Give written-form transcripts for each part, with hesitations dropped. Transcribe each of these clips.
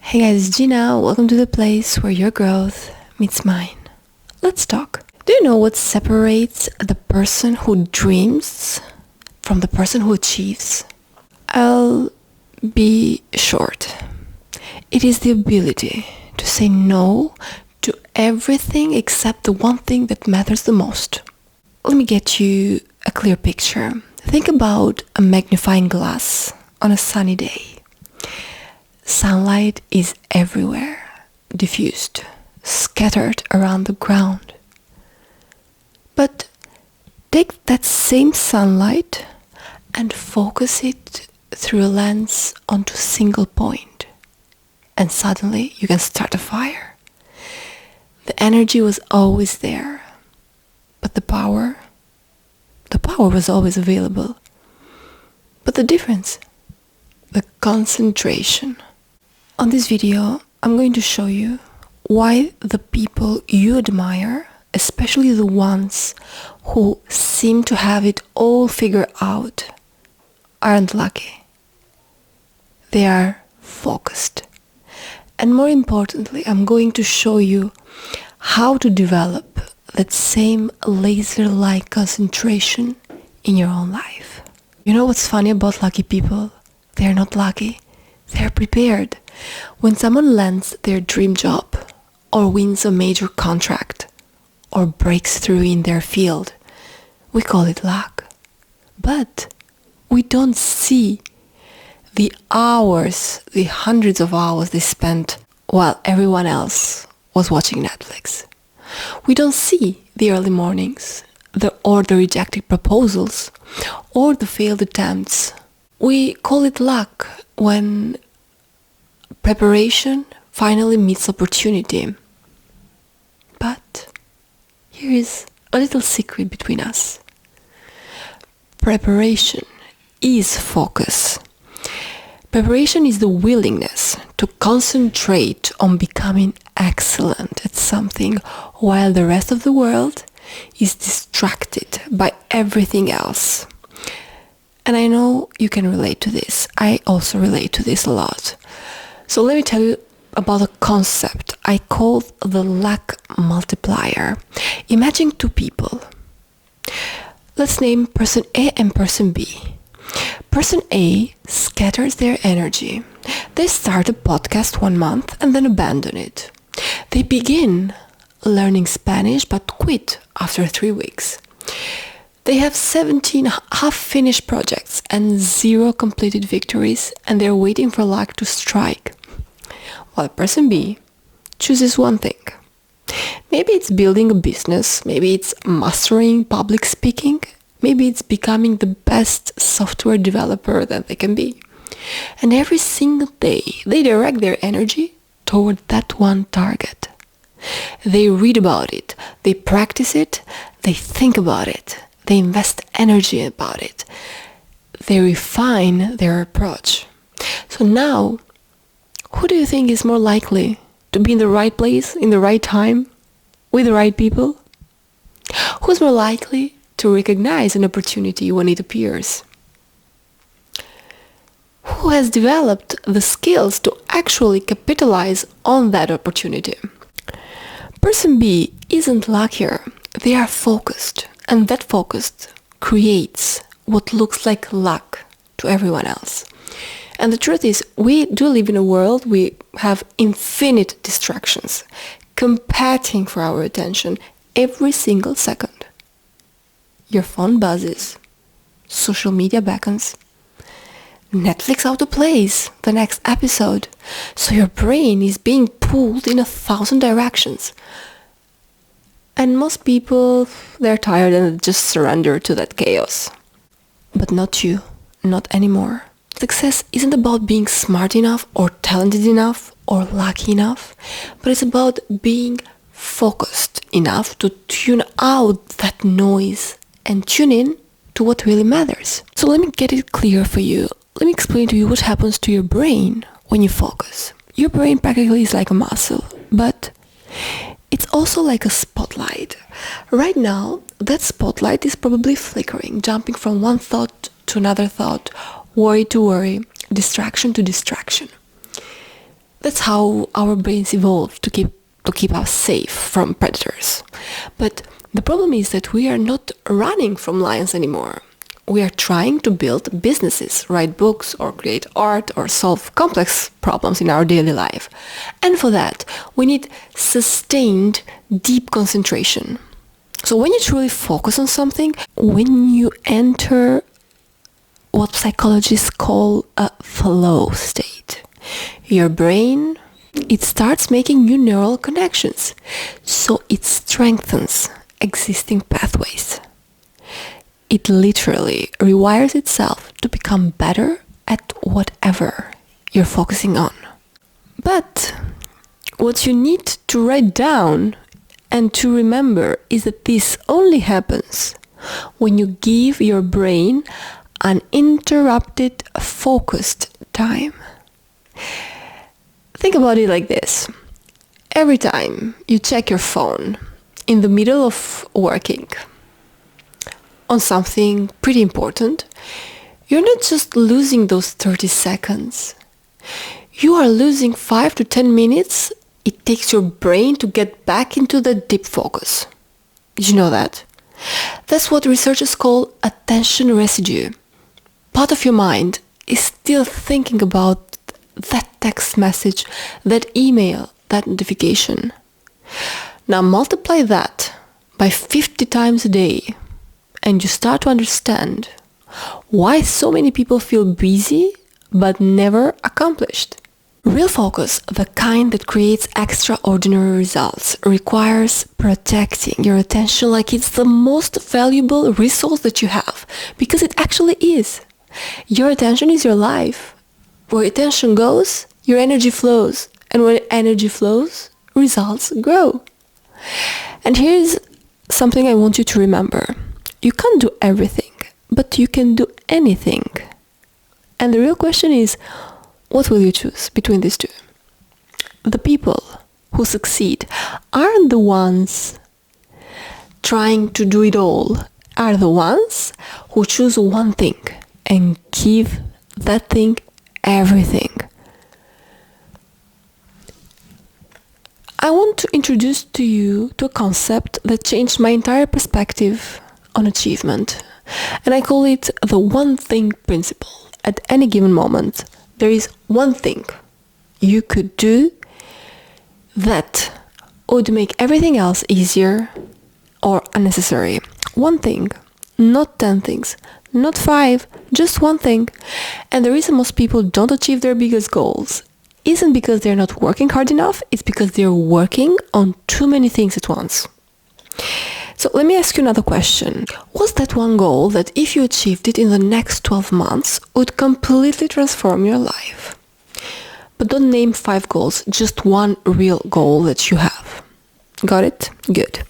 Hey guys, it's Gina. Welcome to the place where your growth meets mine. Let's talk. Do you know what separates the person who dreams from the person who achieves? I'll be short. It is the ability to say no to everything except the one thing that matters the most. Let me get you a clear picture. Think about a magnifying glass on a sunny day. Sunlight is everywhere, diffused, scattered around the ground. But take that same sunlight and focus it through a lens onto a single point, and suddenly you can start a fire. The energy was always there, but the power was always available. But the difference? The concentration. On this video, I'm going to show you why the people you admire, especially the ones who seem to have it all figured out, aren't lucky. They are focused. And more importantly, I'm going to show you how to develop that same laser-like concentration in your own life. You know what's funny about lucky people? They're not lucky. They're prepared. When someone lands their dream job, or wins a major contract, or breaks through in their field, we call it luck. But we don't see the hours, the hundreds of hours they spent while everyone else was watching Netflix. We don't see the early mornings, or the rejected proposals, or the failed attempts. We call it luck when preparation finally meets opportunity. But here is a little secret between us. Preparation is focus. Preparation is the willingness to concentrate on becoming excellent at something while the rest of the world is distracted by everything else. And I know you can relate to this. I also relate to this a lot. So let me tell you about a concept I call the luck multiplier. Imagine two people. Let's name person A and person B. Person A scatters their energy. They start a podcast 1 month and then abandon it. They begin learning Spanish but quit after 3 weeks. They have 17 half-finished projects and 0 completed victories, and they're waiting for luck to strike. While person B chooses one thing. Maybe it's building a business, maybe it's mastering public speaking, maybe it's becoming the best software developer that they can be. And every single day, they direct their energy toward that one target. They read about it, they practice it, they think about it, they invest energy about it, they refine their approach. So now, who do you think is more likely to be in the right place, in the right time, with the right people? Who's more likely to recognize an opportunity when it appears? Who has developed the skills to actually capitalize on that opportunity? Person B isn't luckier. They are focused, and that focus creates what looks like luck to everyone else. And the truth is, we do live in a world we have infinite distractions, competing for our attention every single second. Your phone buzzes, social media beckons, Netflix autoplays the next episode, so your brain is being pulled in 1,000 directions. And most people, they're tired and just surrender to that chaos. But not you, not anymore. Success isn't about being smart enough or talented enough or lucky enough, but it's about being focused enough to tune out that noise and tune in to what really matters. So let me get it clear for you. Let me explain to you what happens to your brain when you focus. Your brain practically is like a muscle, but it's also like a spotlight. Right now, that spotlight is probably flickering, jumping from one thought to another thought, worry to worry, distraction to distraction. That's how our brains evolved to keep us safe from predators. But the problem is that we are not running from lions anymore. We are trying to build businesses, write books, or create art, or solve complex problems in our daily life. And for that, we need sustained, deep concentration. So when you truly focus on something, when you enter what psychologists call a flow state, your brain, it starts making new neural connections. So it strengthens existing pathways. It literally rewires itself to become better at whatever you're focusing on. But what you need to write down and to remember is that this only happens when you give your brain uninterrupted, focused time. Think about it like this. Every time you check your phone in the middle of working on something pretty important, you're not just losing those 30 seconds. You are losing 5 to 10 minutes it takes your brain to get back into the deep focus. Did you know that? That's what researchers call attention residue. Part of your mind is still thinking about that text message, that email, that notification. Now multiply that by 50 times a day, and you start to understand why so many people feel busy but never accomplished. Real focus, the kind that creates extraordinary results, requires protecting your attention like it's the most valuable resource that you have, because it actually is. Your attention is your life. Where attention goes, your energy flows, and when energy flows, results grow. And here's something I want you to remember. You can't do everything, but you can do anything. And the real question is, what will you choose between these two? The people who succeed aren't the ones trying to do it all, are the ones who choose one thing and give that thing everything. I want to introduce to you to a concept that changed my entire perspective on achievement, and I call it the one thing principle. At any given moment, there is one thing you could do that would make everything else easier or unnecessary. One thing, not 10 things, not 5, just one thing. And the reason most people don't achieve their biggest goals isn't because they're not working hard enough, it's because they're working on too many things at once. So let me ask you another question. What's that one goal that if you achieved it in the next 12 months would completely transform your life? But don't name 5 goals, just one real goal that you have. Got it? Good.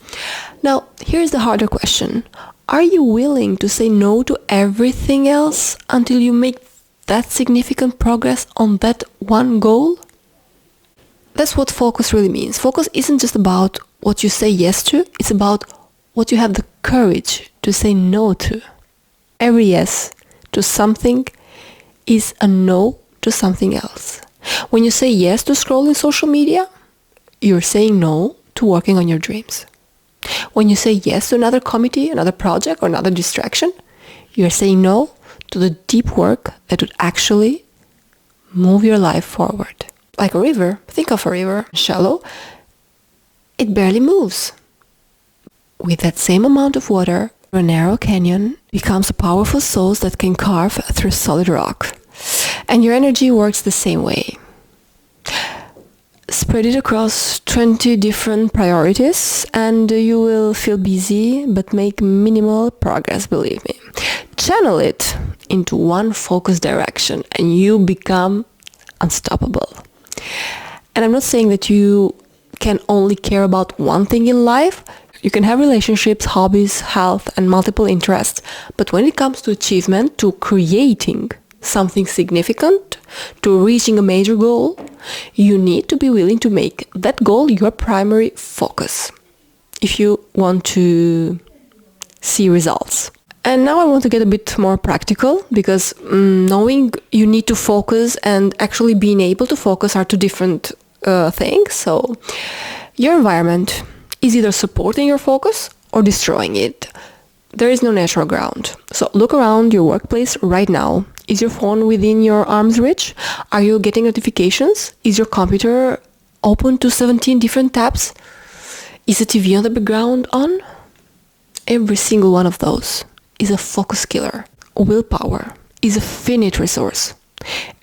Now, here's the harder question. Are you willing to say no to everything else until you make that significant progress on that one goal? That's what focus really means. Focus isn't just about what you say yes to, it's about what you have the courage to say no to. Every yes to something is a no to something else. When you say yes to scrolling social media, you're saying no to working on your dreams. When you say yes to another committee, another project, or another distraction, you're saying no to the deep work that would actually move your life forward. Like a river. Think of a river. Shallow. It barely moves. With that same amount of water, a narrow canyon becomes a powerful source that can carve through solid rock. And your energy works the same way. Spread it across 20 different priorities and you will feel busy but make minimal progress, believe me. Channel it into one focused direction and you become unstoppable. And I'm not saying that you can only care about one thing in life. You can have relationships, hobbies, health, and multiple interests. But when it comes to achievement, to creating something significant, to reaching a major goal, you need to be willing to make that goal your primary focus if you want to see results. And now I want to get a bit more practical, because knowing you need to focus and actually being able to focus are two different things. So your environment is either supporting your focus or destroying it. There is no natural ground. So look around your workplace right now. Is your phone within your arm's reach? Are you getting notifications? Is your computer open to 17 different tabs? Is the TV on the background on? Every single one of those is a focus killer. Willpower is a finite resource.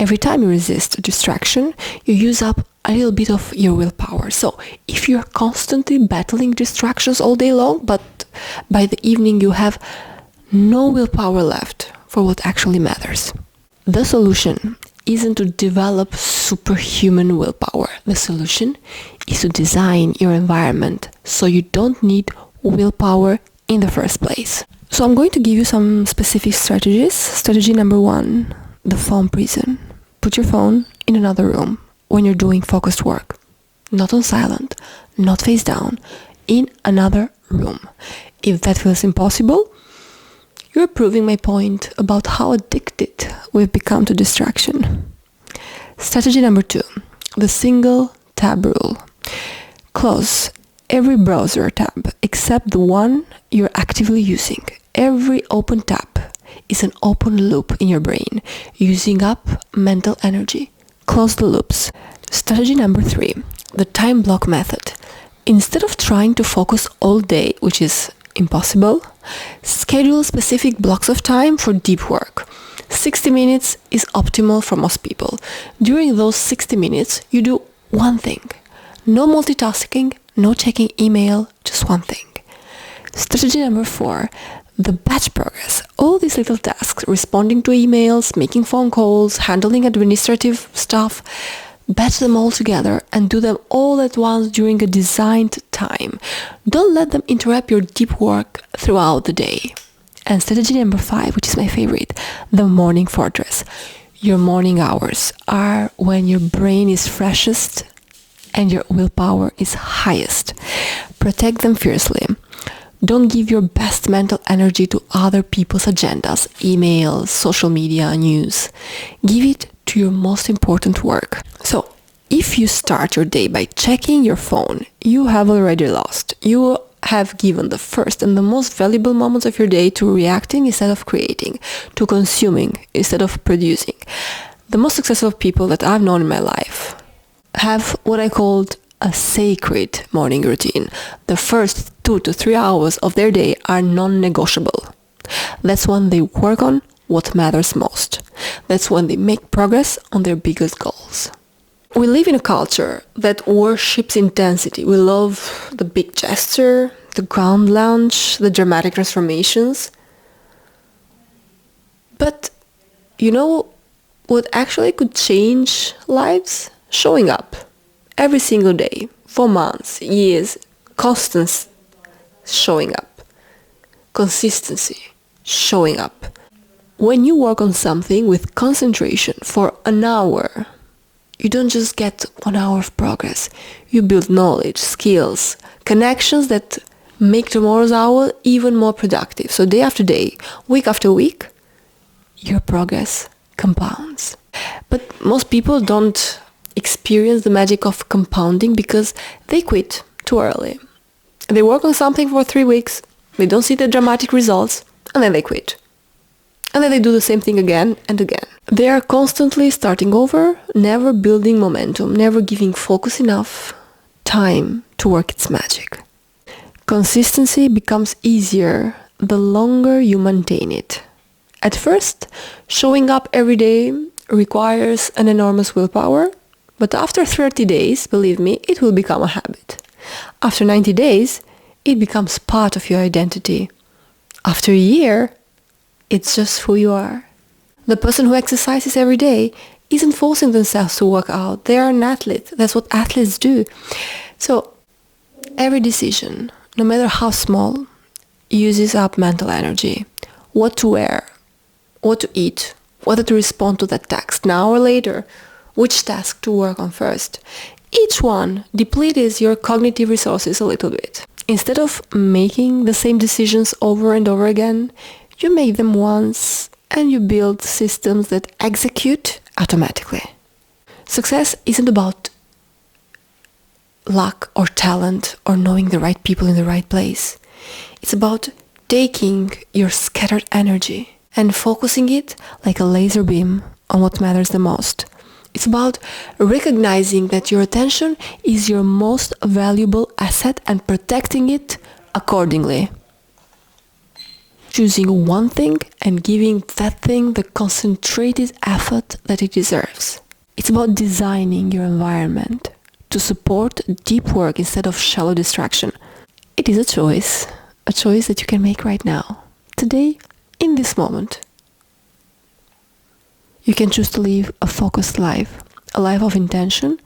Every time you resist a distraction, you use up a little bit of your willpower. So if you're constantly battling distractions all day long, but by the evening you have no willpower left for what actually matters, the solution isn't to develop superhuman willpower. The solution is to design your environment so you don't need willpower in the first place. So I'm going to give you some specific strategies. Strategy number 1, the phone prison. Put your phone in another room when you're doing focused work. Not on silent, not face down, in another room. If that feels impossible, you're proving my point about how addicted we've become to distraction. Strategy number 2, the single tab rule. Close every browser tab except the one you're actively using. Every open tab is an open loop in your brain, using up mental energy. Close the loops. Strategy number 3, the time block method. Instead of trying to focus all day, which is impossible, schedule specific blocks of time for deep work. 60 minutes is optimal for most people. During those 60 minutes, you do one thing. No multitasking, no checking email, just one thing. Strategy number 4, the batch progress. All these little tasks, responding to emails, making phone calls, handling administrative stuff, batch them all together and do them all at once during a designed time. Don't let them interrupt your deep work throughout the day. And strategy number 5, which is my favorite, the morning fortress. Your morning hours are when your brain is freshest and your willpower is highest. Protect them fiercely. Don't give your best mental energy to other people's agendas, emails, social media, news. Give it to your most important work. So, if you start your day by checking your phone, you have already lost. You have given the first and the most valuable moments of your day to reacting instead of creating, to consuming instead of producing. The most successful people that I've known in my life have what I called a sacred morning routine. The first 2 to 3 hours of their day are non-negotiable. That's when they work on what matters most. That's when they make progress on their biggest goals. We live in a culture that worships intensity. We love the big gesture, the grand lunch, the dramatic transformations. But you know what actually could change lives? Showing up every single day, for months, years, constant showing up, consistency, showing up. When you work on something with concentration for an hour, you don't just get 1 hour of progress. You build knowledge, skills, connections that make tomorrow's hour even more productive. So day after day, week after week, your progress compounds. But most people don't experience the magic of compounding because they quit too early. They work on something for 3 weeks, they don't see the dramatic results, and then they quit. And then they do the same thing again and again. They are constantly starting over, never building momentum, never giving focus enough time to work its magic. Consistency becomes easier the longer you maintain it. At first, showing up every day requires an enormous willpower, but after 30 days, believe me, it will become a habit. After 90 days, it becomes part of your identity. After a year, it's just who you are. The person who exercises every day isn't forcing themselves to work out. They are an athlete. That's what athletes do. So every decision, no matter how small, uses up mental energy. What to wear, what to eat, whether to respond to that text now or later, which task to work on first. Each one depletes your cognitive resources a little bit. Instead of making the same decisions over and over again, You make them once and you build systems that execute automatically. Success isn't about luck or talent or knowing the right people in the right place. It's about taking your scattered energy and focusing it like a laser beam on what matters the most. It's about recognizing that your attention is your most valuable asset and protecting it accordingly. Choosing one thing and giving that thing the concentrated effort that it deserves. It's about designing your environment to support deep work instead of shallow distraction. It is a choice that you can make right now, today, in this moment. You can choose to live a focused life, a life of intention,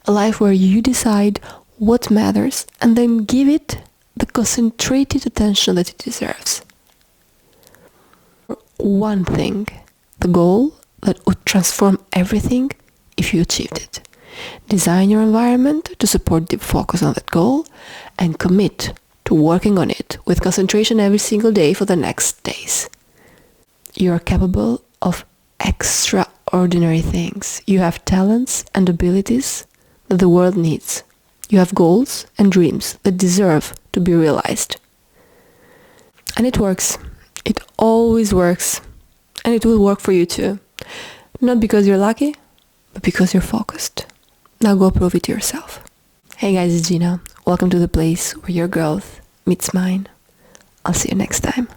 a life where you decide what matters and then give it the concentrated attention that it deserves. One thing, the goal that would transform everything if you achieved it. Design your environment to support deep focus on that goal and commit to working on it with concentration every single day for the next days. You are capable of extraordinary things. You have talents and abilities that the world needs. You have goals and dreams that deserve to be realized. And it works. It always works. And it will work for you too. Not because you're lucky, but because you're focused. Now go prove it to yourself. Hey guys, it's Gina. Welcome to the place where your growth meets mine. I'll see you next time.